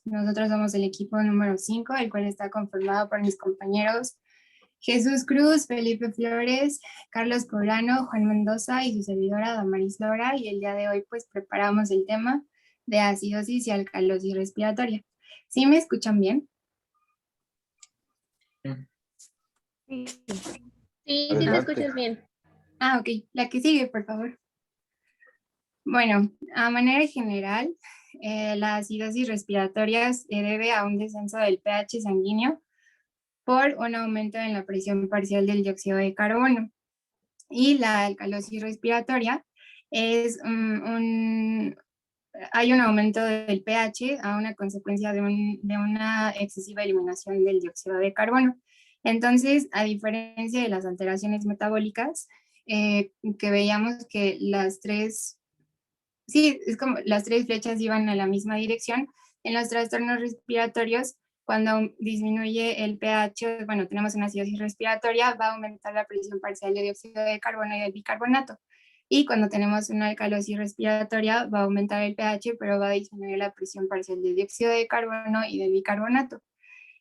Nosotros somos el equipo número 5, el cual está conformado por mis compañeros Jesús Cruz, Felipe Flores, Carlos Poblano, Juan Mendoza y su servidora Damaris Lora, y el día de hoy pues preparamos el tema de acidosis y alcalosis respiratoria. ¿Sí me escuchan bien? Sí, sí te escuchas bien. Ok. La que sigue, por favor. Bueno, a manera general, la acidosis respiratoria se debe a un descenso del pH sanguíneo por un aumento en la presión parcial del dióxido de carbono. Y la alcalosis respiratoria es hay un aumento del pH a una consecuencia de una excesiva eliminación del dióxido de carbono. Entonces, a diferencia de las alteraciones metabólicas, que veíamos que es como las tres flechas iban a la misma dirección. En los trastornos respiratorios, cuando disminuye el pH, bueno, tenemos una acidosis respiratoria, va a aumentar la presión parcial de dióxido de carbono y del bicarbonato. Y cuando tenemos una alcalosis respiratoria, va a aumentar el pH, pero va a disminuir la presión parcial de dióxido de carbono y del bicarbonato.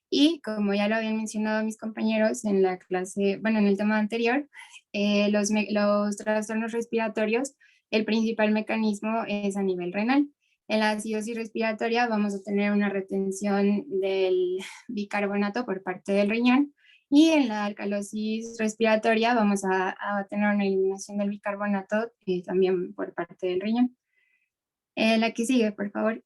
Y como ya lo habían mencionado mis compañeros en la clase, bueno, en el tema anterior, los trastornos respiratorios, el principal mecanismo es a nivel renal. En la acidosis respiratoria vamos a tener una retención del bicarbonato por parte del riñón, y en la alcalosis respiratoria vamos a tener una eliminación del bicarbonato también por parte del riñón. La que sigue, por favor.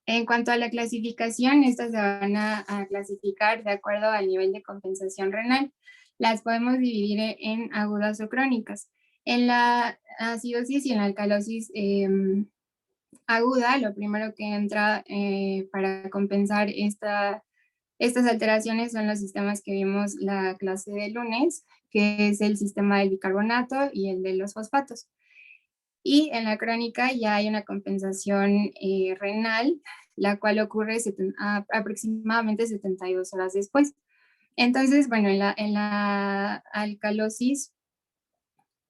En cuanto a la clasificación, estas se van a clasificar de acuerdo al nivel de compensación renal. Las podemos dividir en agudas o crónicas. En la acidosis y en la alcalosis aguda, lo primero que entra para compensar estas alteraciones son los sistemas que vimos la clase de lunes, que es el sistema del bicarbonato y el de los fosfatos. Y en la crónica ya hay una compensación renal, la cual ocurre aproximadamente 72 horas después. Entonces, bueno, en la alcalosis,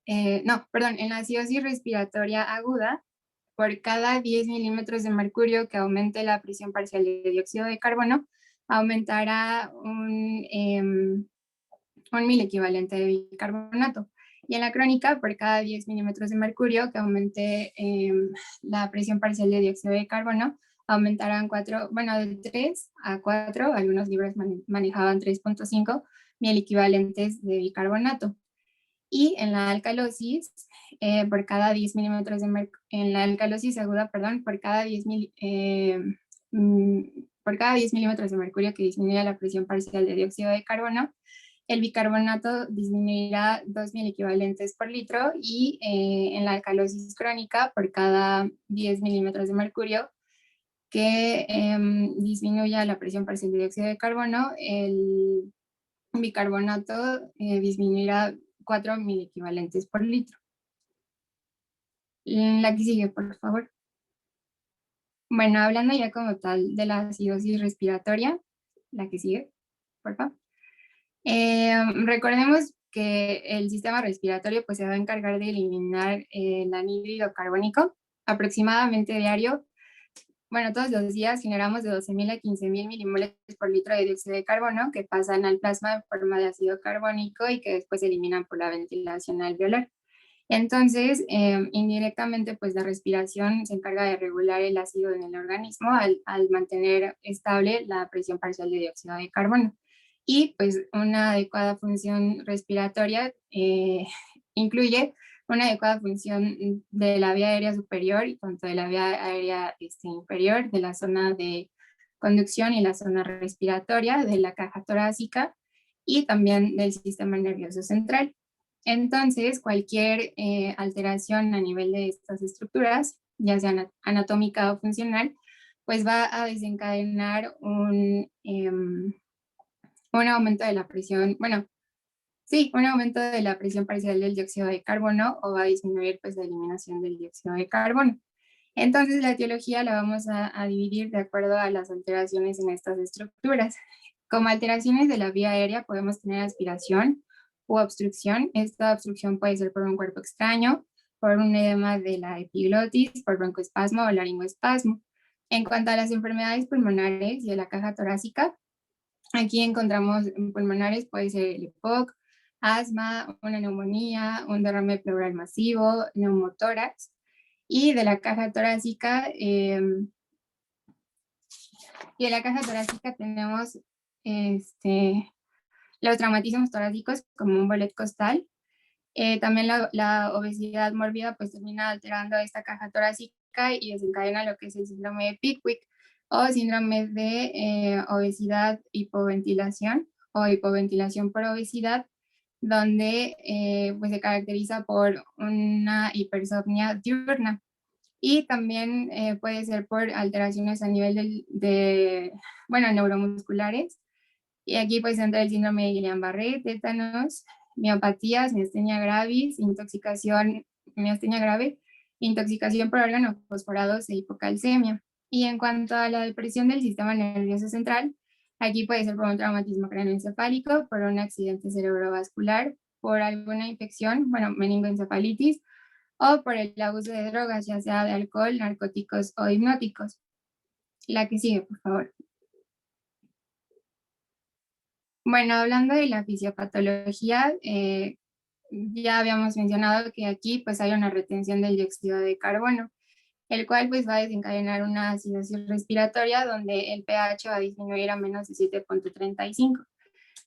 en la acidosis respiratoria aguda, por cada 10 milímetros de mercurio que aumente la presión parcial de dióxido de carbono, aumentará un milequivalente de bicarbonato. Y en la crónica, por cada 10 milímetros de mercurio que aumente la presión parcial de dióxido de carbono, aumentarán de 3 a 4, algunos libros manejaban 3.5 milequivalentes de bicarbonato. Y en la alcalosis, por cada 10 milímetros de en la alcalosis aguda, perdón, por cada 10 milímetros de mercurio que disminuya la presión parcial de dióxido de carbono, el bicarbonato disminuirá 2 milequivalentes por litro, y en la alcalosis crónica, por cada 10 milímetros de mercurio que disminuya la presión parcial de dióxido de carbono, el bicarbonato disminuirá 4 milequivalentes por litro. La que sigue, por favor. Bueno, hablando ya como tal de la acidosis respiratoria, la que sigue, por favor. Recordemos que el sistema respiratorio pues se va a encargar de eliminar el anhídrido carbónico aproximadamente diario. Bueno, todos los días generamos de 12.000 a 15.000 milimoles por litro de dióxido de carbono que pasan al plasma en forma de ácido carbónico y que después se eliminan por la ventilación alveolar. Entonces, indirectamente, pues la respiración se encarga de regular el ácido en el organismo al mantener estable la presión parcial de dióxido de carbono. Y pues una adecuada función respiratoria incluye una adecuada función de la vía aérea superior y tanto de la vía aérea inferior, de la zona de conducción y la zona respiratoria, de la caja torácica y también del sistema nervioso central. Entonces, cualquier alteración a nivel de estas estructuras, ya sea anatómica o funcional, pues va a desencadenar un aumento de la presión, un aumento de la presión parcial del dióxido de carbono, o va a disminuir pues la eliminación del dióxido de carbono. Entonces, la etiología la vamos a dividir de acuerdo a las alteraciones en estas estructuras. Como alteraciones de la vía aérea podemos tener aspiración u obstrucción. Esta obstrucción puede ser por un cuerpo extraño, por un edema de la epiglotis, por broncoespasmo o laringoespasmo. En cuanto a las enfermedades pulmonares y de la caja torácica, aquí encontramos pulmonares, puede ser el EPOC, asma, una neumonía, un derrame pleural masivo, neumotórax. Y de la caja torácica, tenemos los traumatismos torácicos como un bolet costal. También la obesidad mórbida pues termina alterando esta caja torácica y desencadena lo que es el síndrome de Pickwick o síndrome de obesidad hipoventilación o hipoventilación por obesidad, donde pues se caracteriza por una hipersomnia diurna. Y también puede ser por alteraciones a nivel neuromusculares. Y aquí pues entra el síndrome de Guillain-Barré, tétanos, miopatías, miastenia gravis, miastenia grave, intoxicación por órganos fosforados e hipocalcemia. Y en cuanto a la depresión del sistema nervioso central, aquí puede ser por un traumatismo craneoencefálico, por un accidente cerebrovascular, por alguna infección, meningoencefalitis, o por el abuso de drogas, ya sea de alcohol, narcóticos o hipnóticos. La que sigue, por favor. Bueno, hablando de la fisiopatología, ya habíamos mencionado que aquí pues hay una retención del dióxido de carbono, el cual pues va a desencadenar una acidosis respiratoria donde el pH va a disminuir a menos de 7.35.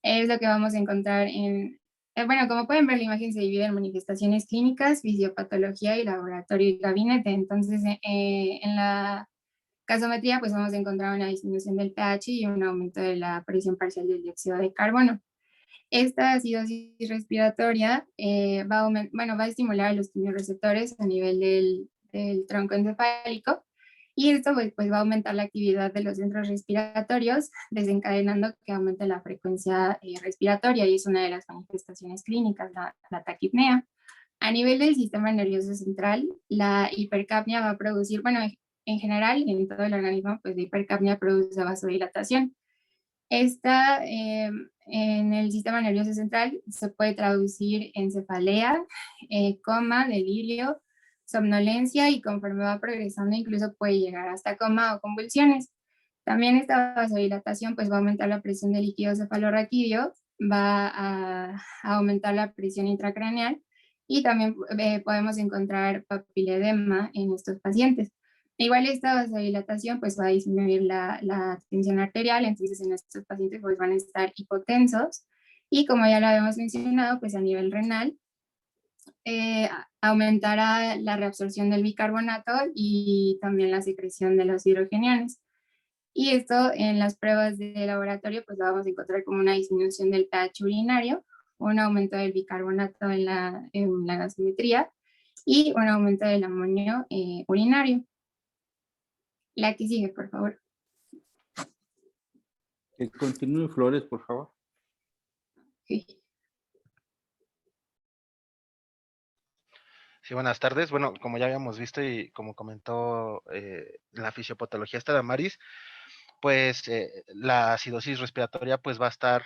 Es lo que vamos a encontrar como pueden ver, la imagen se divide en manifestaciones clínicas, fisiopatología y laboratorio y gabinete. Entonces, en la gasometría, pues vamos a encontrar una disminución del pH y un aumento de la presión parcial del dióxido de carbono. Esta acidosis respiratoria va a estimular los quimiorreceptores a nivel del tronco encefálico, y esto pues va a aumentar la actividad de los centros respiratorios, desencadenando que aumente la frecuencia respiratoria, y es una de las manifestaciones clínicas, la taquipnea. A nivel del sistema nervioso central, la hipercapnia va a producir, en general, en todo el organismo, pues la hipercapnia produce vasodilatación. Esta, en el sistema nervioso central, se puede traducir en cefalea, coma, delirio, somnolencia, y conforme va progresando incluso puede llegar hasta coma o convulsiones. También esta vasodilatación pues va a aumentar la presión del líquido cefalorraquídeo, va a aumentar la presión intracraneal, y también podemos encontrar papiledema en estos pacientes. Igual esta vasodilatación pues va a disminuir la tensión arterial, entonces en estos pacientes pues van a estar hipotensos, y como ya lo habíamos mencionado, pues a nivel renal aumentará la reabsorción del bicarbonato y también la secreción de los hidrogeniones. Y esto en las pruebas de laboratorio pues lo vamos a encontrar como una disminución del pH urinario, un aumento del bicarbonato en la gasometría y un aumento del amonio urinario. La que sigue, por favor. Que continúe, Flores, por favor. Okay. Sí, buenas tardes. Bueno, como ya habíamos visto y como comentó la fisiopatología esta de Amaris, pues la acidosis respiratoria pues va a estar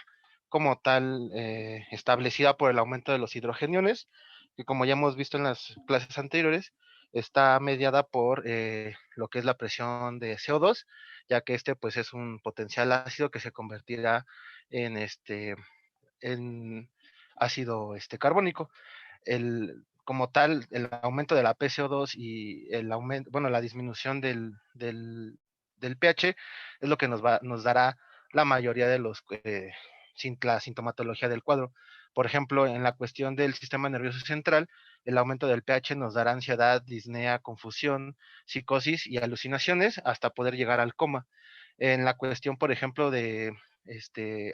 como tal establecida por el aumento de los hidrogeniones, que como ya hemos visto en las clases anteriores, está mediada por lo que es la presión de CO2, ya que este pues es un potencial ácido que se convertirá en en ácido carbónico. Como tal, el aumento de la PCO2 y el aumento, bueno, la disminución del pH es lo que nos dará la mayoría de la sintomatología del cuadro. Por ejemplo, en la cuestión del sistema nervioso central, el aumento del pH nos dará ansiedad, disnea, confusión, psicosis y alucinaciones hasta poder llegar al coma. En la cuestión, por ejemplo, de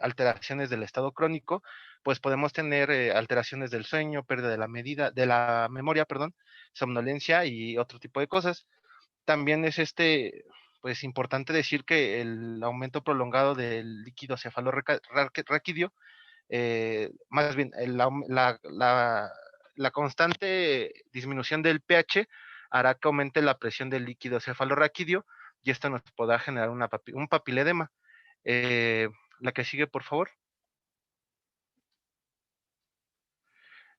alteraciones del estado crónico, pues podemos tener alteraciones del sueño, pérdida de la memoria, perdón, somnolencia y otro tipo de cosas. También es pues importante decir que el aumento prolongado del líquido cefalorraquídeo, más bien la constante disminución del pH hará que aumente la presión del líquido cefalorraquídeo, y esto nos podrá generar un papiledema. La que sigue, por favor.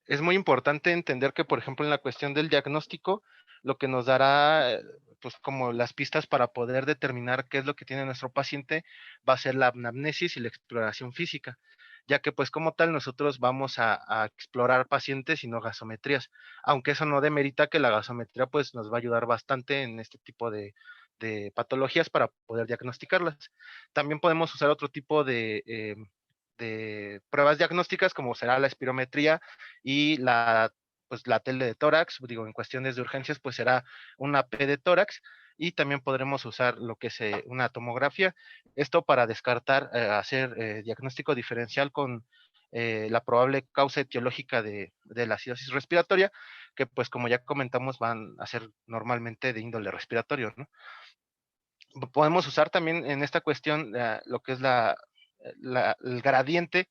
Es muy importante entender que, por ejemplo, en la cuestión del diagnóstico, lo que nos dará pues como las pistas para poder determinar qué es lo que tiene nuestro paciente va a ser la anamnesis y la exploración física, ya que pues como tal nosotros vamos a explorar pacientes y no gasometrías, aunque eso no demerita que la gasometría pues nos va a ayudar bastante en este tipo de patologías para poder diagnosticarlas. También podemos usar otro tipo de pruebas diagnósticas como será la espirometría y pues la tele de tórax, digo, en cuestiones de urgencias, pues será una P de tórax, y también podremos usar lo que es una tomografía, esto para descartar, hacer diagnóstico diferencial con la probable causa etiológica de la acidosis respiratoria, que pues como ya comentamos van a ser normalmente de índole respiratorio, ¿no? Podemos usar también en esta cuestión lo que es el gradiente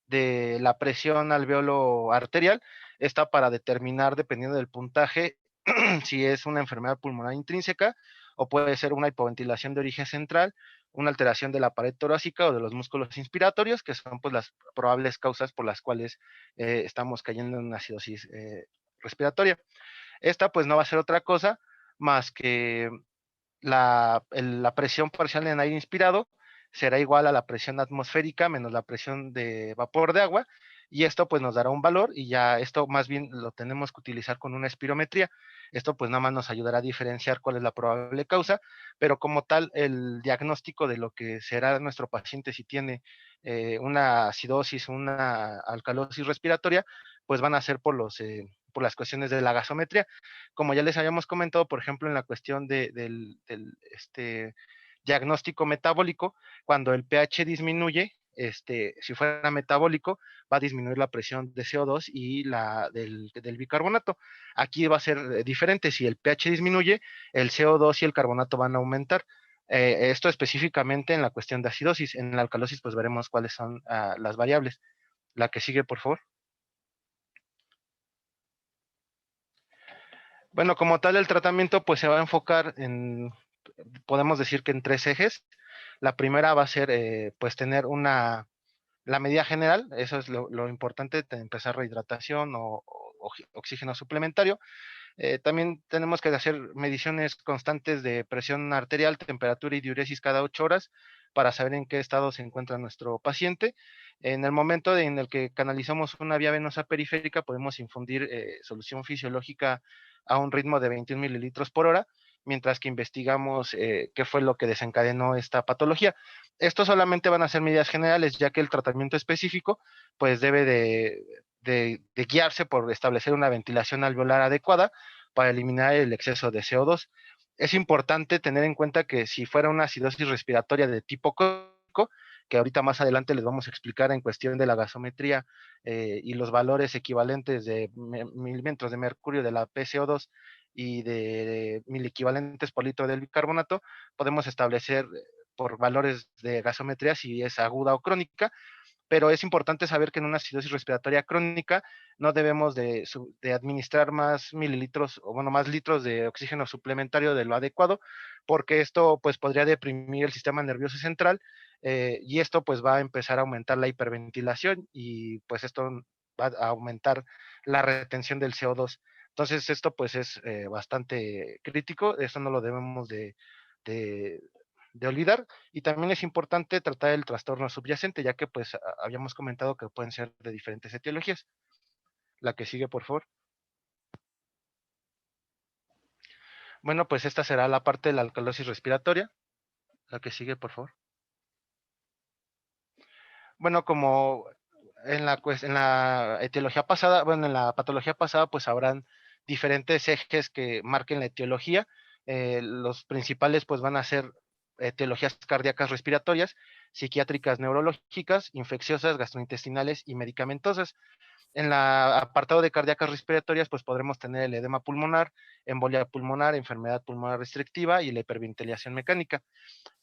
de la presión alveolo arterial, está para determinar, dependiendo del puntaje, si es una enfermedad pulmonar intrínseca o puede ser una hipoventilación de origen central, una alteración de la pared torácica o de los músculos inspiratorios, que son pues las probables causas por las cuales estamos cayendo en una acidosis respiratoria. Esta pues no va a ser otra cosa más que la presión parcial en aire inspirado será igual a la presión atmosférica menos la presión de vapor de agua, y esto pues nos dará un valor, y ya esto más bien lo tenemos que utilizar con una espirometría. Esto pues nada más nos ayudará a diferenciar cuál es la probable causa, pero como tal el diagnóstico de lo que será nuestro paciente si tiene una acidosis, una alcalosis respiratoria, pues van a ser por las cuestiones de la gasometría. Como ya les habíamos comentado, por ejemplo, en la cuestión del diagnóstico metabólico, cuando el pH disminuye, si fuera metabólico, va a disminuir la presión de CO2 y la del bicarbonato. Aquí va a ser diferente, si el pH disminuye, el CO2 y el carbonato van a aumentar. Esto específicamente en la cuestión de acidosis. En la alcalosis, pues veremos cuáles son las variables. La que sigue, por favor. Bueno, como tal, el tratamiento pues se va a enfocar podemos decir que en 3 ejes. La primera va a ser pues tener la medida general, eso es lo importante, de empezar rehidratación o oxígeno suplementario. También tenemos que hacer mediciones constantes de presión arterial, temperatura y diuresis cada 8 horas para saber en qué estado se encuentra nuestro paciente. En el momento en el que canalizamos una vía venosa periférica, podemos infundir solución fisiológica a un ritmo de 21 mililitros por hora, mientras que investigamos qué fue lo que desencadenó esta patología. Esto solamente van a ser medidas generales, ya que el tratamiento específico pues debe de guiarse por establecer una ventilación alveolar adecuada para eliminar el exceso de CO2. Es importante tener en cuenta que si fuera una acidosis respiratoria de tipo crónico, que ahorita más adelante les vamos a explicar en cuestión de la gasometría y los valores equivalentes de milímetros de mercurio de la PCO2 y de equivalentes por litro del bicarbonato, podemos establecer por valores de gasometría si es aguda o crónica, pero es importante saber que en una acidosis respiratoria crónica no debemos de administrar más mililitros, o bueno, más litros de oxígeno suplementario de lo adecuado, porque esto pues podría deprimir el sistema nervioso central, y esto pues va a empezar a aumentar la hiperventilación, y pues esto va a aumentar la retención del CO2. Entonces esto pues es bastante crítico, esto no lo debemos de de olvidar. Y también es importante tratar el trastorno subyacente, ya que pues habíamos comentado que pueden ser de diferentes etiologías. La que sigue, por favor. Bueno, pues esta será la parte de la alcalosis respiratoria. La que sigue, por favor. Bueno, como en la etiología pasada, bueno, en la patología pasada, pues habrán diferentes ejes que marquen la etiología. Los principales pues van a ser etiologías cardíacas respiratorias, psiquiátricas neurológicas, infecciosas, gastrointestinales y medicamentosas. En la apartado de cardíacas respiratorias, pues podremos tener el edema pulmonar, embolia pulmonar, enfermedad pulmonar restrictiva y la hiperventilación mecánica.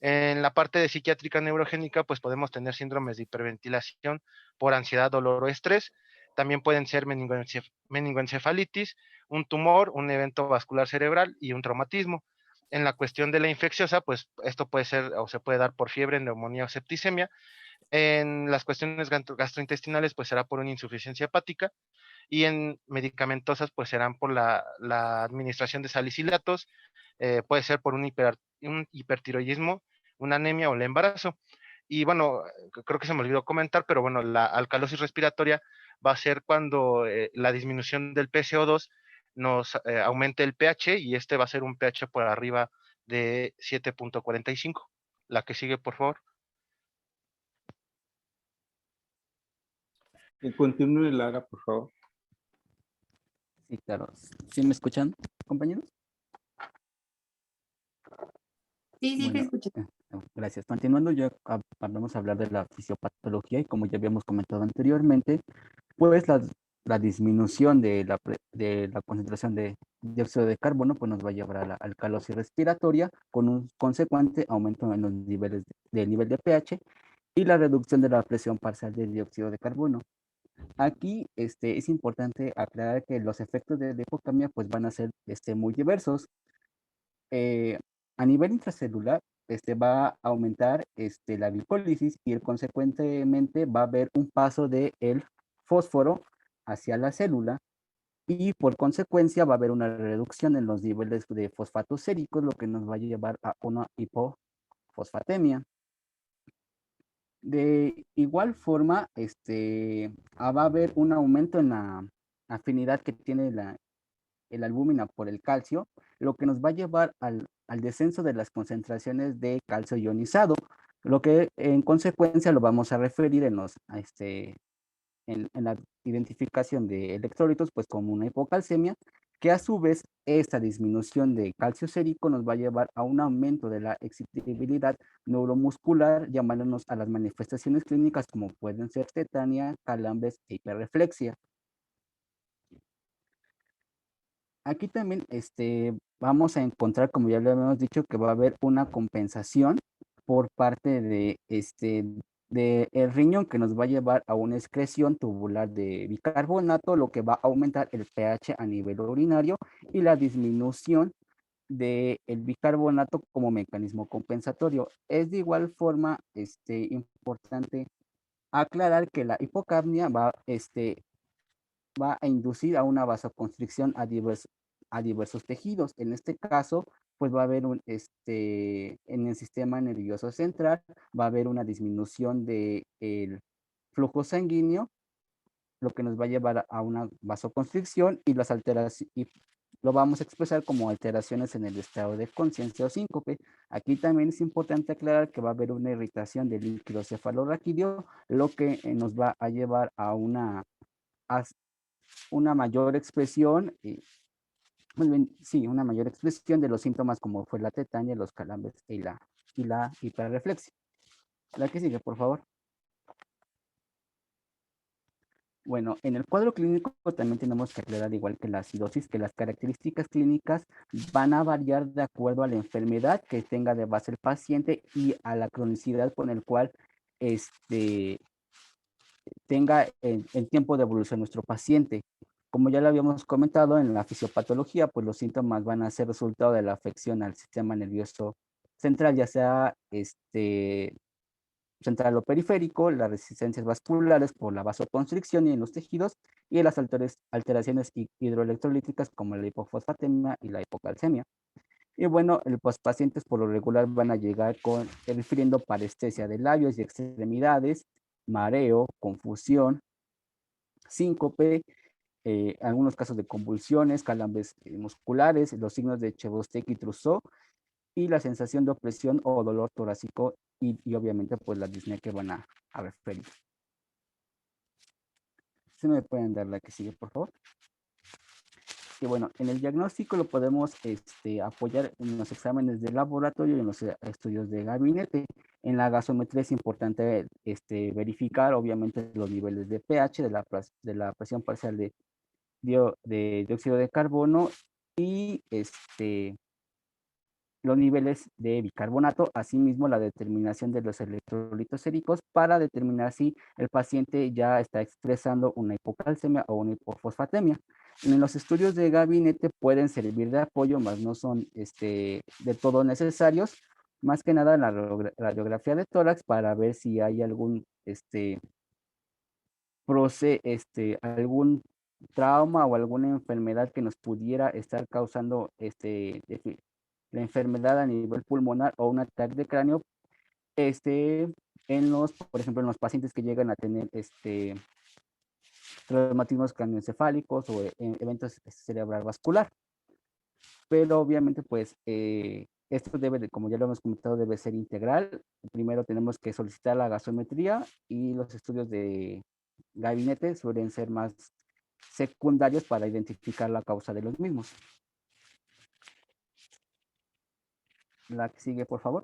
En la parte de psiquiátrica neurogénica, pues podemos tener síndromes de hiperventilación por ansiedad, dolor o estrés. También pueden ser meningoencefalitis, un tumor, un evento vascular cerebral y un traumatismo. En la cuestión de la infecciosa, pues esto puede ser o se puede dar por fiebre, neumonía o septicemia. En las cuestiones gastrointestinales, pues será por una insuficiencia hepática, y en medicamentosas, pues serán por la administración de salicilatos, puede ser por un hipertiroidismo, una anemia o el embarazo. Y bueno, creo que se me olvidó comentar, pero bueno, la alcalosis respiratoria va a ser cuando la disminución del PCO2 nos aumente el pH, y este va a ser un pH por arriba de 7.45. La que sigue, por favor. Que continúe Lara, por favor. Sí, claro. ¿Sí me escuchan, compañeros? Sí, sí, te Bueno, escucho. gracias. Continuando, ya vamos a hablar de la fisiopatología y como ya habíamos comentado anteriormente, pues la disminución de la concentración de dióxido de carbono pues nos va a llevar a la alcalosis respiratoria con un consecuente aumento en los niveles del nivel de pH y la reducción de la presión parcial de dióxido de carbono. Aquí es importante aclarar que los efectos de la hipocamia pues van a ser muy diversos. Eh, a nivel intracelular, va a aumentar la glicólisis y consecuentemente va a haber un paso del fósforo hacia la célula y por consecuencia va a haber una reducción en los niveles de fosfatos séricos, lo que nos va a llevar a una hipofosfatemia. De igual forma, va a haber un aumento en la afinidad que tiene el albúmina por el calcio, lo que nos va a llevar al descenso de las concentraciones de calcio ionizado, lo que en consecuencia lo vamos a referir en la identificación de electrolitos, pues como una hipocalcemia, que a su vez esta disminución de calcio sérico nos va a llevar a un aumento de la excitabilidad neuromuscular, llamándonos a las manifestaciones clínicas como pueden ser tetania, calambres e hiperreflexia. Aquí también vamos a encontrar, como ya le habíamos dicho, que va a haber una compensación por parte de el riñón que nos va a llevar a una excreción tubular de bicarbonato, lo que va a aumentar el pH a nivel urinario y la disminución del bicarbonato como mecanismo compensatorio. Es de igual forma importante aclarar que la hipocapnia va a inducir a una vasoconstricción a diversos tejidos. En este caso, pues va a haber en el sistema nervioso central, va a haber una disminución del flujo sanguíneo, lo que nos va a llevar a una vasoconstricción y las alteraciones, y lo vamos a expresar como alteraciones en el estado de conciencia o síncope. Aquí también es importante aclarar que va a haber una irritación del líquido cefalorraquídeo, lo que nos va a llevar a una mayor expresión, sí, una mayor expresión de los síntomas como fue la tetania, los calambres y la hiperreflexia. La que sigue, por favor. Bueno, en el cuadro clínico también tenemos que aclarar, igual que la acidosis, que las características clínicas van a variar de acuerdo a la enfermedad que tenga de base el paciente y a la cronicidad con el cual tenga el tiempo de evolución nuestro paciente. Como ya lo habíamos comentado en la fisiopatología, pues los síntomas van a ser resultado de la afección al sistema nervioso central, ya sea central o periférico, las resistencias vasculares por la vasoconstricción y en los tejidos, y las alteraciones hidroelectrolíticas como la hipofosfatemia y la hipocalcemia. Y bueno, los pacientes por lo regular van a llegar refiriendo parestesia de labios y extremidades, mareo, confusión, síncope, algunos casos de convulsiones, calambres musculares, los signos de Chebostek y Trousseau, y la sensación de opresión o dolor torácico y obviamente pues la disnea que van a referir. ¿Se me pueden dar la que sigue, por favor? Y bueno, en el diagnóstico lo podemos apoyar en los exámenes de laboratorio y en los estudios de gabinete. En la gasometría es importante verificar obviamente los niveles de pH, de la presión parcial de dióxido de carbono y los niveles de bicarbonato, asimismo la determinación de los electrolitos séricos para determinar si el paciente ya está expresando una hipocalcemia o una hipofosfatemia. En los estudios de gabinete pueden servir de apoyo, mas no son de todo necesarios, más que nada la radiografía de tórax para ver si hay algún, algún trauma o alguna enfermedad que nos pudiera estar causando la enfermedad a nivel pulmonar o un ataque de cráneo, por ejemplo, en los pacientes que llegan a tener traumatismos craneoencefálicos o eventos cerebral vascular. Pero obviamente, pues, esto como ya lo hemos comentado, debe ser integral. Primero tenemos que solicitar la gasometría y los estudios de gabinete suelen ser más secundarios para identificar la causa de los mismos. La que sigue, por favor.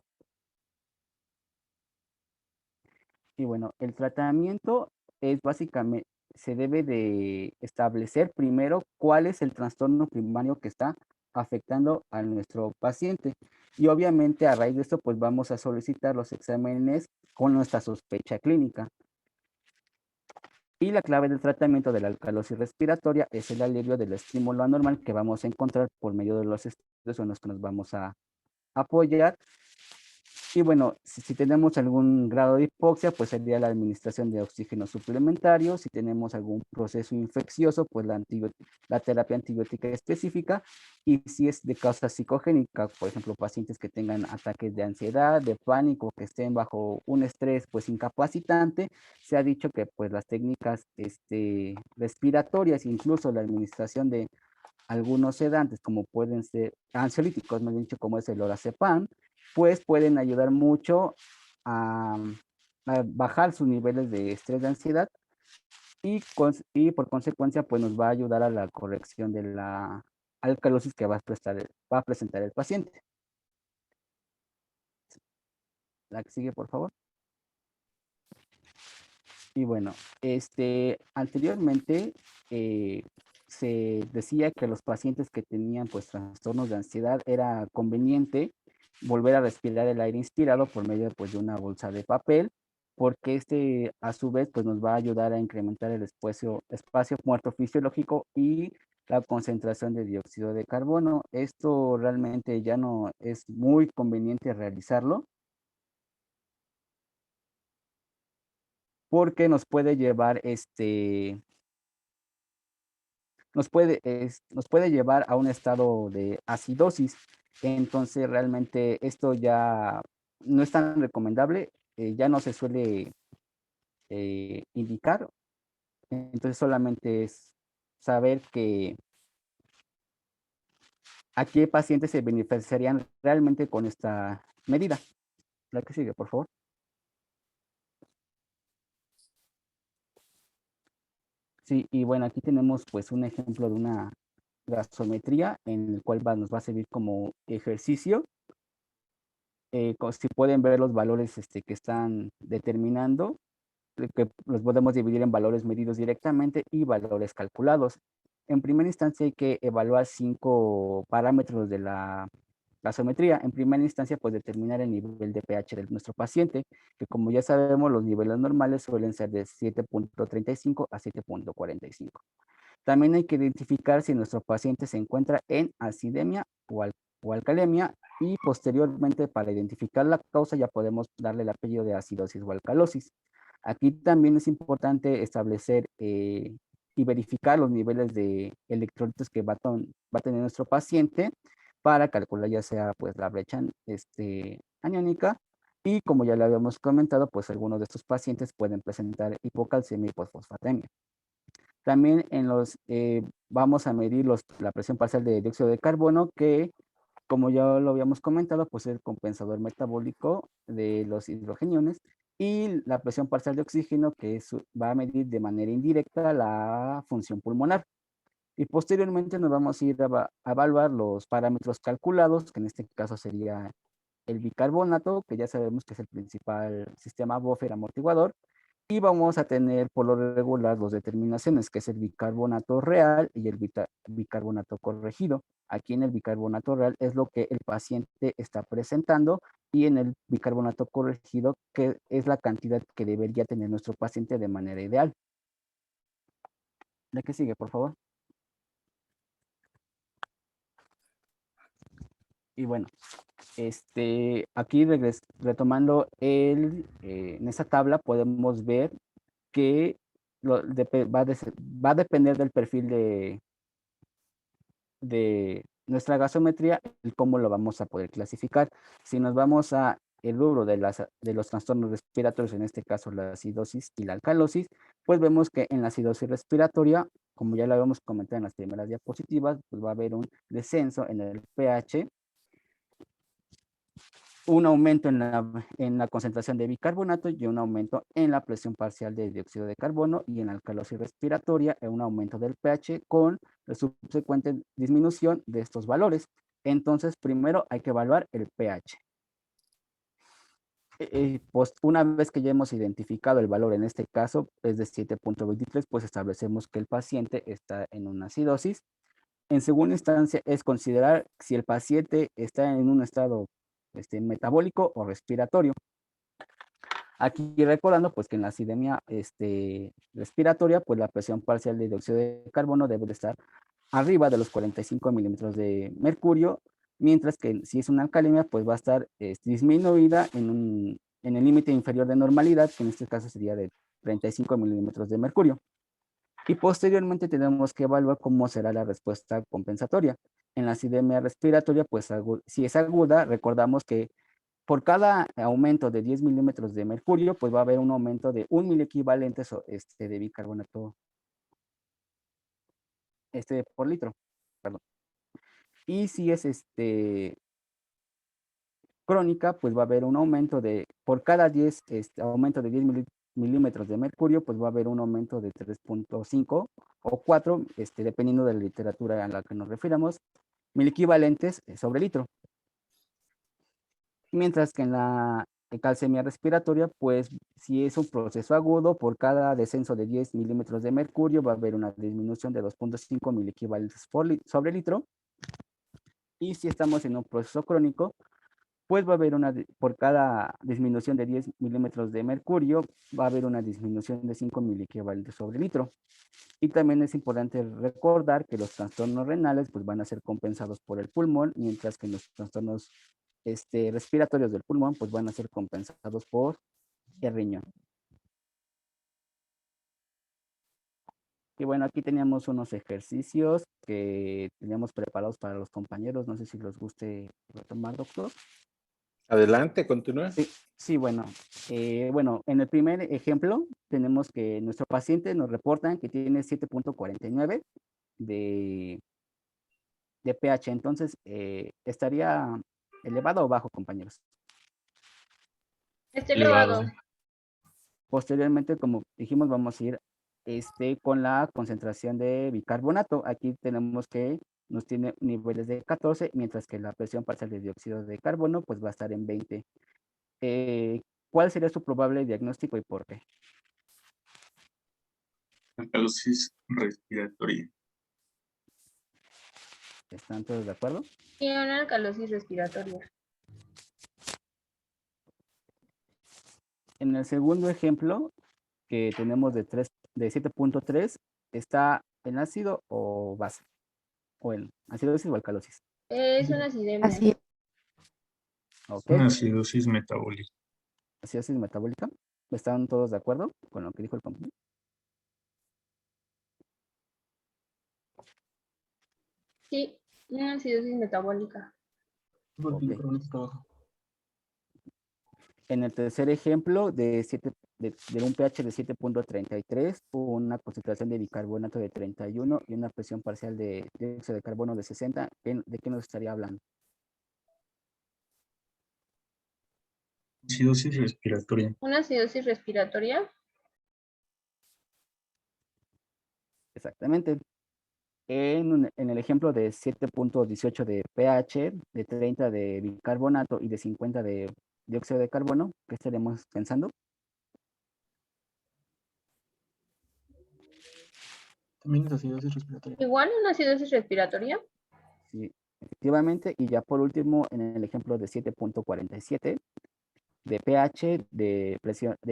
Y bueno, el tratamiento es básicamente, se debe de establecer primero cuál es el trastorno primario que está afectando a nuestro paciente. Y obviamente a raíz de esto, pues vamos a solicitar los exámenes con nuestra sospecha clínica. Y la clave del tratamiento de la alcalosis respiratoria es el alivio del estímulo anormal que vamos a encontrar por medio de los estudios en los que nos vamos a apoyar. Y bueno, si tenemos algún grado de hipoxia, pues sería la administración de oxígeno suplementario. Si tenemos algún proceso infeccioso, pues la terapia antibiótica específica. Y si es de causa psicogénica, por ejemplo, pacientes que tengan ataques de ansiedad, de pánico, que estén bajo un estrés pues incapacitante, se ha dicho que pues las técnicas respiratorias, incluso la administración de algunos sedantes, como pueden ser ansiolíticos, me han dicho, como es el lorazepam, pues pueden ayudar mucho a, a bajar sus niveles de estrés, de ansiedad, y por consecuencia, pues nos va a ayudar a la corrección de la alcalosis que va a presentar el paciente. La que sigue, por favor. Y bueno, anteriormente se decía que los pacientes que tenían pues trastornos de ansiedad era conveniente volver a respirar el aire inspirado por medio pues de una bolsa de papel, porque a su vez pues nos va a ayudar a incrementar el espacio muerto fisiológico y la concentración de dióxido de carbono. Esto realmente ya no es muy conveniente realizarlo, porque nos puede llevar nos puede llevar a un estado de acidosis. Entonces realmente esto ya no es tan recomendable, ya no se suele indicar. Entonces solamente es saber que a qué pacientes se beneficiarían realmente con esta medida. La que sigue, por favor. Sí, y bueno, aquí tenemos pues un ejemplo de una gasometría en el cual nos va a servir como ejercicio. Si pueden ver los valores que están determinando, que los podemos dividir en valores medidos directamente y valores calculados. En primera instancia hay que evaluar 5 parámetros de la gasometría. En primera instancia, pues determinar el nivel de pH de nuestro paciente, que como ya sabemos, los niveles normales suelen ser de 7.35 a 7.45. También hay que identificar si nuestro paciente se encuentra en acidemia o alcalemia, y posteriormente, para identificar la causa, ya podemos darle el apellido de acidosis o alcalosis. Aquí también es importante establecer y verificar los niveles de electrolitos que va a tener nuestro paciente para calcular ya sea pues la brecha aniónica, y como ya le habíamos comentado, pues algunos de estos pacientes pueden presentar hipocalcemia y posfosfatemia. También vamos a medir la presión parcial de dióxido de carbono, que como ya lo habíamos comentado, pues es el compensador metabólico de los hidrogeniones, y la presión parcial de oxígeno, que va a medir de manera indirecta la función pulmonar. Y posteriormente nos vamos a ir a evaluar los parámetros calculados, que en este caso sería el bicarbonato, que ya sabemos que es el principal sistema buffer amortiguador, y vamos a tener por lo regular dos determinaciones, que es el bicarbonato real y el bicarbonato corregido. Aquí en el bicarbonato real es lo que el paciente está presentando, y en el bicarbonato corregido, que es la cantidad que debería tener nuestro paciente de manera ideal. ¿La que sigue, por favor? Y bueno, Aquí retomando en esta tabla podemos ver que va a depender del perfil de nuestra gasometría y cómo lo vamos a poder clasificar. Si nos vamos a el rubro de los trastornos respiratorios, en este caso la acidosis y la alcalosis, pues vemos que en la acidosis respiratoria, como ya lo habíamos comentado en las primeras diapositivas, pues va a haber un descenso en el pH, un aumento en la concentración de bicarbonato y un aumento en la presión parcial de dióxido de carbono, y en la alcalosis respiratoria un aumento del pH con la subsecuente disminución de estos valores. Entonces, primero hay que evaluar el pH. Pues una vez que ya hemos identificado el valor, en este caso es de 7.23, pues establecemos que el paciente está en una acidosis. En segunda instancia es considerar si el paciente está en un estado metabólico o respiratorio. Aquí recordando pues que en la acidemia respiratoria, pues la presión parcial de dióxido de carbono debe de estar arriba de los 45 milímetros de mercurio, mientras que si es una alcalemia, pues va a estar disminuida en el límite inferior de normalidad, que en este caso sería de 35 milímetros de mercurio. Y posteriormente tenemos que evaluar cómo será la respuesta compensatoria. En la acidemia respiratoria, pues si es aguda, recordamos que por cada aumento de 10 milímetros de mercurio, pues va a haber un aumento de 1 miliequivalente de bicarbonato por litro. Perdón. Y si es crónica, pues va a haber un aumento por cada 10, aumento de 10 milímetros de mercurio, pues va a haber un aumento de 3.5 o 4, dependiendo de la literatura a la que nos refiramos, miliequivalentes sobre litro. Mientras que en la calcemia respiratoria, pues si es un proceso agudo, por cada descenso de 10 milímetros de mercurio va a haber una disminución de 2.5 miliequivalentes sobre litro. Y si estamos en un proceso crónico, pues va a haber por cada disminución de 10 milímetros de mercurio, va a haber una disminución de 5 miliequivalentes sobre litro. Y también es importante recordar que los trastornos renales pues van a ser compensados por el pulmón, mientras que los trastornos respiratorios del pulmón pues van a ser compensados por el riñón. Y bueno, aquí teníamos unos ejercicios que teníamos preparados para los compañeros. No sé si les guste retomar, doctor. Adelante, continúa. Sí, bueno. Bueno, en el primer ejemplo tenemos que nuestro paciente nos reportan que tiene 7.49 de pH. Entonces, ¿estaría elevado o bajo, compañeros? Está elevado. Posteriormente, como dijimos, vamos a ir con la concentración de bicarbonato. Aquí tenemos que nos tiene niveles de 14, mientras que la presión parcial de dióxido de carbono pues va a estar en 20. ¿Cuál sería su probable diagnóstico y por qué? Alcalosis respiratoria. ¿Están todos de acuerdo? Tiene una alcalosis respiratoria. En el segundo ejemplo, que tenemos de 7.3, ¿está en ácido o base? ¿O en acidosis o alcalosis? Es una acidemia. Así. Ok. Una acidosis metabólica. Acidosis metabólica. ¿Están todos de acuerdo con lo que dijo el compañero? Sí, una acidosis metabólica. Okay. En el tercer ejemplo, de un pH de 7.33, una concentración de bicarbonato de 31 y una presión parcial de dióxido de carbono de 60, ¿de qué nos estaría hablando? Acidosis respiratoria. Una acidosis respiratoria. Exactamente. En el ejemplo de 7.18 de pH, de 30 de bicarbonato y de 50 de dióxido de carbono, ¿qué estaremos pensando? También es acidosis respiratoria. Igual una acidosis respiratoria. Sí, efectivamente. Y ya por último, en el ejemplo de 7.47 de pH, de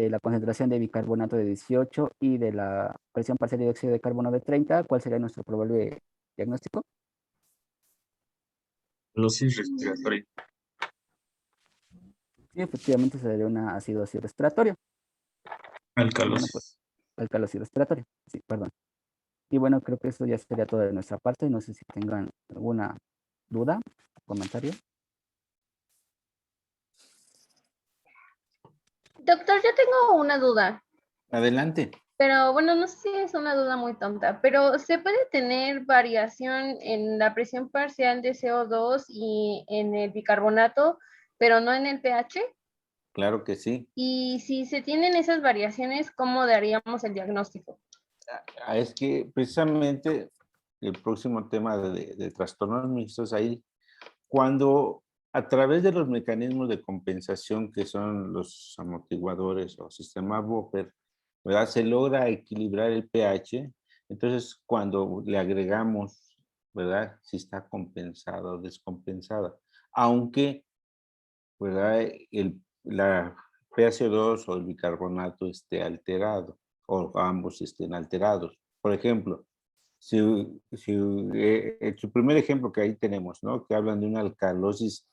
la concentración de bicarbonato de 18 y de la presión parcial de dióxido de carbono de 30, ¿cuál sería nuestro probable diagnóstico? Alcalosis respiratoria. Y efectivamente sería una acidosis respiratoria. Bueno, pues, Alcalosis. alcalosis respiratoria. Sí, perdón. Y bueno, creo que eso ya sería todo de nuestra parte. No sé si tengan alguna duda, comentario. Doctor, yo tengo una duda, Adelante. pero bueno, no sé si es una duda muy tonta, pero ¿se puede tener variación en la presión parcial de CO2 y en el bicarbonato, pero no en el pH? Claro que sí. Y si se tienen esas variaciones, ¿cómo daríamos el diagnóstico? Es que precisamente el próximo tema de trastornos mixtos, ahí cuando a través de los mecanismos de compensación que son los amortiguadores o sistema buffer, ¿verdad? Se logra equilibrar el pH. Entonces, cuando le agregamos, ¿verdad? Si está compensada o descompensada. Aunque, ¿verdad? La PaCO2 o el bicarbonato esté alterado o ambos estén alterados. Por ejemplo, su primer ejemplo que ahí tenemos, ¿no? Que hablan de una alcalosis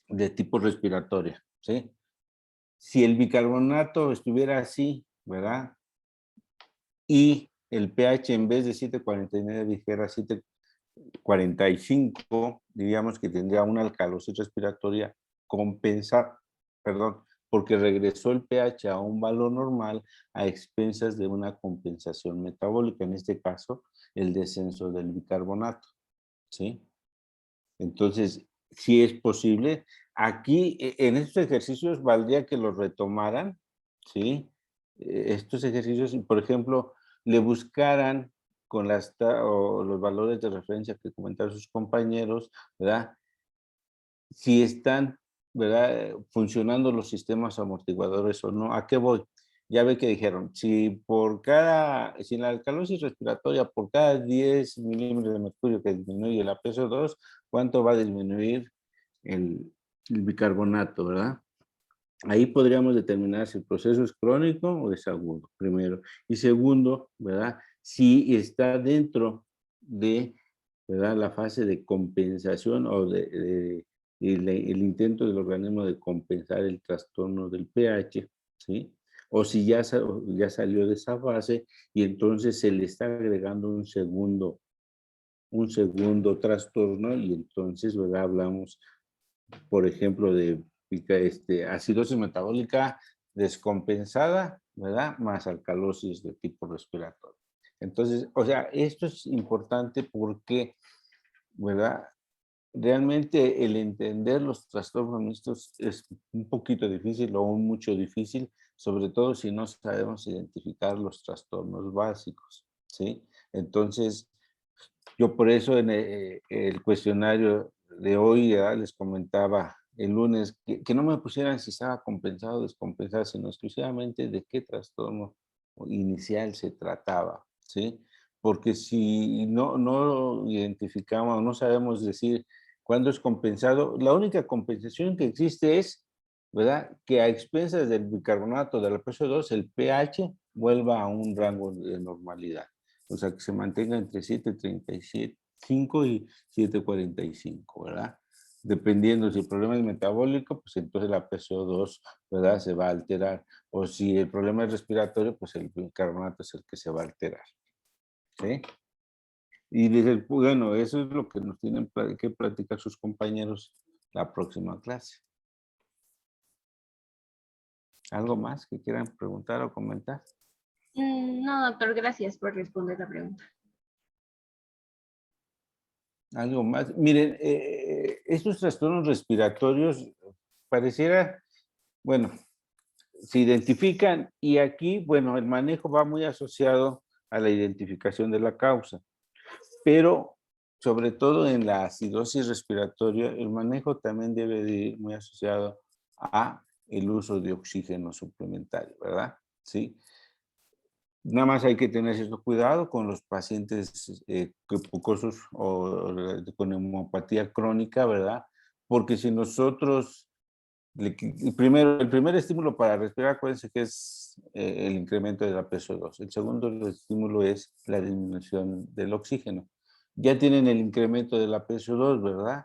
de tipo respiratoria, ¿sí? Si el bicarbonato estuviera así, ¿verdad? Y el pH en vez de 7.49 dijera 7.45, diríamos que tendría una alcalosis respiratoria compensada, perdón, porque regresó el pH a un valor normal a expensas de una compensación metabólica, en este caso, el descenso del bicarbonato, ¿sí? Entonces, sí es posible. Aquí, en estos ejercicios, valdría que los retomaran, ¿sí? Estos ejercicios, y por ejemplo, le buscaran con o los valores de referencia que comentaron sus compañeros, ¿verdad? Si están, ¿verdad? Funcionando los sistemas amortiguadores o no. ¿A qué voy? Ya ve que dijeron, si la alcalosis respiratoria por cada 10 milímetros de mercurio que disminuye la PSO2, ¿cuánto va a disminuir el bicarbonato, verdad? Ahí podríamos determinar si el proceso es crónico o es agudo, primero. Y segundo, ¿verdad? Si está dentro de, ¿verdad? La fase de compensación o el intento del organismo de compensar el trastorno del pH, ¿sí? O si ya salió de esa fase y entonces se le está agregando un segundo trastorno y entonces, ¿verdad? Hablamos, por ejemplo, de acidosis metabólica descompensada, ¿verdad? Más alcalosis de tipo respiratorio. Entonces, o sea, esto es importante porque, ¿verdad? Realmente el entender los trastornos mixtos es un poquito difícil o un mucho difícil, sobre todo si no sabemos identificar los trastornos básicos, ¿sí? Entonces, yo por eso en el cuestionario de hoy les comentaba el lunes que no me pusieran si estaba compensado o descompensado, sino exclusivamente de qué trastorno inicial se trataba, ¿sí? Porque si no identificamos, no sabemos decir cuándo es compensado, la única compensación que existe es, ¿verdad? Que a expensas del bicarbonato de la PSO2 el pH vuelva a un rango de normalidad. O sea, que se mantenga entre 7.35 y 7.45, ¿verdad? Dependiendo si el problema es metabólico, pues entonces la PCO2, ¿verdad? Se va a alterar. O si el problema es respiratorio, pues el bicarbonato es el que se va a alterar. ¿Sí? Y bueno, eso es lo que nos tienen que platicar sus compañeros la próxima clase. ¿Algo más que quieran preguntar o comentar? No, doctor, gracias por responder la pregunta. Algo más. Miren, estos trastornos respiratorios pareciera, bueno, se identifican y aquí, bueno, el manejo va muy asociado a la identificación de la causa, pero sobre todo en la acidosis respiratoria, el manejo también debe de ir muy asociado a el uso de oxígeno suplementario, ¿verdad? Sí. Nada más hay que tener cierto cuidado con los pacientes pucosos o con hemopatía crónica, ¿verdad? Porque si nosotros, el primer estímulo para respirar, acuérdense que es el incremento de la PSO2. El segundo estímulo es la disminución del oxígeno. Ya tienen el incremento de la PSO2, ¿verdad?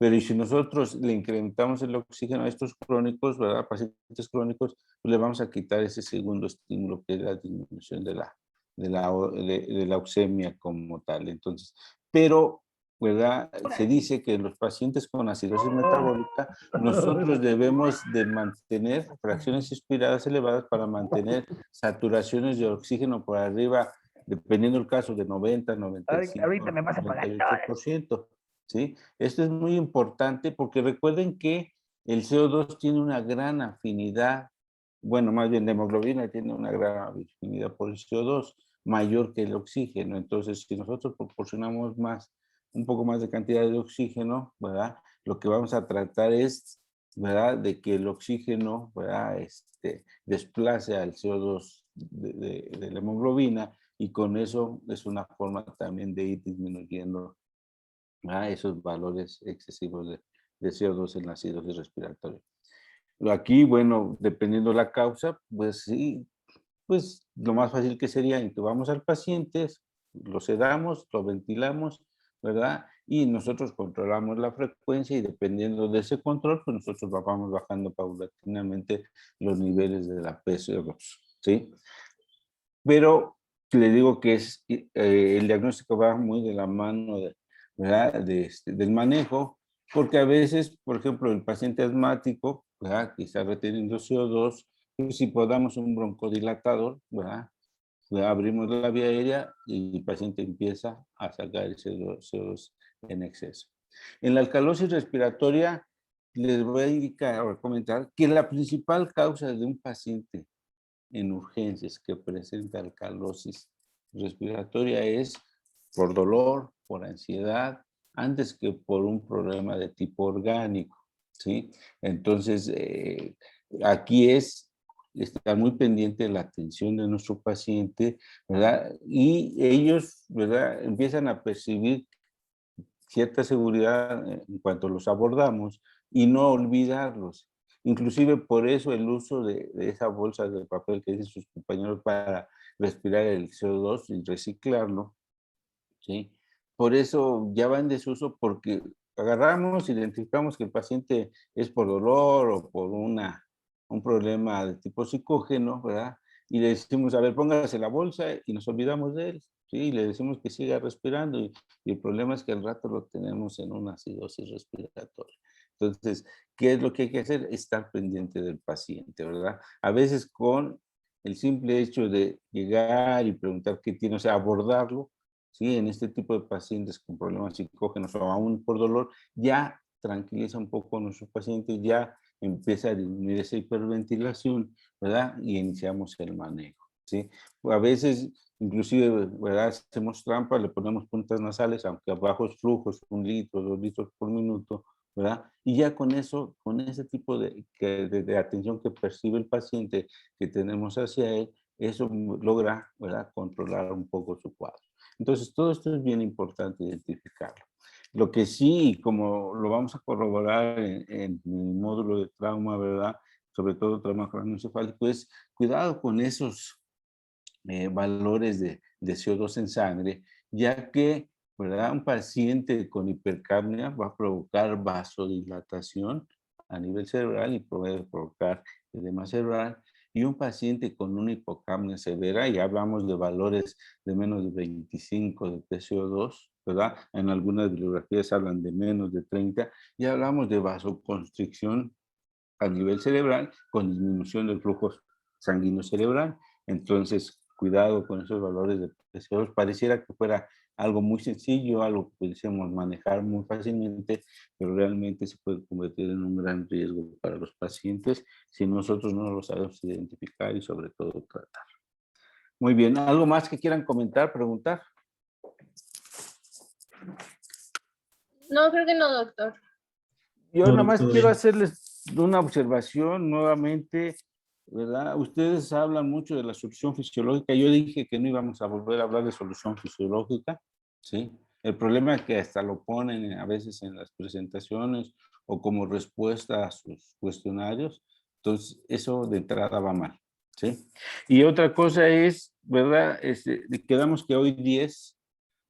Pero y si nosotros le incrementamos el oxígeno a estos crónicos, ¿verdad? Pacientes crónicos, pues le vamos a quitar ese segundo estímulo que es la disminución de la oxemia como tal. Entonces, pero, ¿verdad? Se dice que en los pacientes con acidosis metabólica, nosotros debemos de mantener fracciones inspiradas elevadas para mantener saturaciones de oxígeno por arriba, dependiendo del caso, de 90, 95, Ahorita me vas a pagar 98%. ¿Sí? Esto es muy importante porque recuerden que el CO2 tiene una gran afinidad, bueno, más bien la hemoglobina tiene una gran afinidad por el CO2, mayor que el oxígeno. Entonces, si nosotros proporcionamos un poco más de cantidad de oxígeno, ¿verdad? Lo que vamos a tratar es, ¿verdad? De que el oxígeno, ¿verdad? Desplace al CO2 de la hemoglobina, y con eso es una forma también de ir disminuyendo esos valores excesivos de CO2 en la acidosis respiratoria. Aquí, bueno, dependiendo la causa, pues sí, pues lo más fácil que sería intubamos al paciente, lo sedamos, lo ventilamos, ¿verdad? Y nosotros controlamos la frecuencia y dependiendo de ese control, pues nosotros vamos bajando paulatinamente los niveles de la PCO2, ¿sí? Pero le digo que el diagnóstico va muy de la mano ¿verdad? Del manejo, porque a veces, por ejemplo, el paciente asmático, ¿verdad? Que está reteniendo CO2, pues si podamos un broncodilatador, ¿verdad? Abrimos la vía aérea y el paciente empieza a sacar el CO2 en exceso. En la alcalosis respiratoria, les voy a indicar o comentar que la principal causa de un paciente en urgencias que presenta alcalosis respiratoria es por dolor, por ansiedad, antes que por un problema de tipo orgánico, ¿sí? Entonces, aquí es estar muy pendiente de la atención de nuestro paciente, ¿verdad? Y ellos, ¿verdad? Empiezan a percibir cierta seguridad en cuanto los abordamos y no olvidarlos. Inclusive por eso el uso de esa bolsa de papel que dicen sus compañeros para respirar el CO2 y reciclarlo, ¿sí? Por eso ya va en desuso porque agarramos, identificamos que el paciente es por dolor o por un problema de tipo psicógeno, ¿verdad? Y le decimos, a ver, póngase la bolsa y nos olvidamos de él, ¿sí? Y le decimos que siga respirando y el problema es que al rato lo tenemos en una acidosis respiratoria. Entonces, ¿qué es lo que hay que hacer? Estar pendiente del paciente, ¿verdad? A veces con el simple hecho de llegar y preguntar qué tiene, o sea, abordarlo, ¿sí? En este tipo de pacientes con problemas psicógenos o aún por dolor, ya tranquiliza un poco a nuestro paciente, ya empieza a disminuir esa hiperventilación, ¿verdad? Y iniciamos el manejo, ¿sí? A veces, inclusive, ¿verdad? Hacemos trampa, le ponemos puntas nasales, aunque a bajos flujos, 1 litro, 2 litros por minuto, ¿verdad? Y ya con eso, con ese tipo de atención que percibe el paciente que tenemos hacia él, eso logra, ¿verdad? Controlar un poco su cuadro. Entonces, todo esto es bien importante identificarlo. Lo que sí, como lo vamos a corroborar en mi módulo de trauma, ¿verdad? Sobre todo trauma craneoencefálico, es cuidado con esos valores de CO2 en sangre, ya que, ¿verdad? Un paciente con hipercapnia va a provocar vasodilatación a nivel cerebral y puede provocar edema cerebral. Y un paciente con una hipocapnia severa, y hablamos de valores de menos de 25 de PCO2, ¿verdad? En algunas bibliografías hablan de menos de 30, y hablamos de vasoconstricción a nivel cerebral con disminución del flujo sanguíneo cerebral. Entonces, cuidado con esos valores de PCO2. Pareciera que fuera algo muy sencillo, algo que pudiésemos manejar muy fácilmente, pero realmente se puede convertir en un gran riesgo para los pacientes si nosotros no lo sabemos identificar y sobre todo tratar. Muy bien, ¿algo más que quieran comentar, preguntar? No, creo que no, doctor. Yo No, nada más todo quiero bien. hacerles una observación nuevamente, ¿verdad? Ustedes hablan mucho de la solución fisiológica. Yo dije que no íbamos a volver a hablar de solución fisiológica, ¿sí? El problema es que hasta lo ponen a veces en las presentaciones o como respuesta a sus cuestionarios. Entonces, eso de entrada va mal, ¿sí? Y otra cosa es, ¿verdad? Quedamos que hoy 10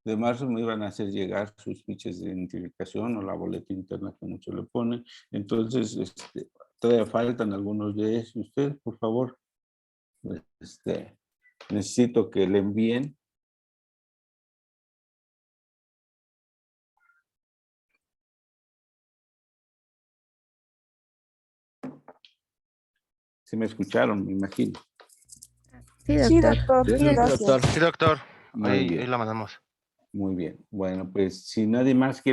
de marzo me iban a hacer llegar sus fichas de identificación o la boleta interna que muchos le ponen. Entonces, todavía faltan algunos de esos. Usted, por favor, necesito que le envíen. Sí me escucharon, me imagino. Sí, doctor. Sí, Gracias. Sí, doctor. Muy Ahí bien. la mandamos. Muy bien. Bueno, pues si nadie más quiere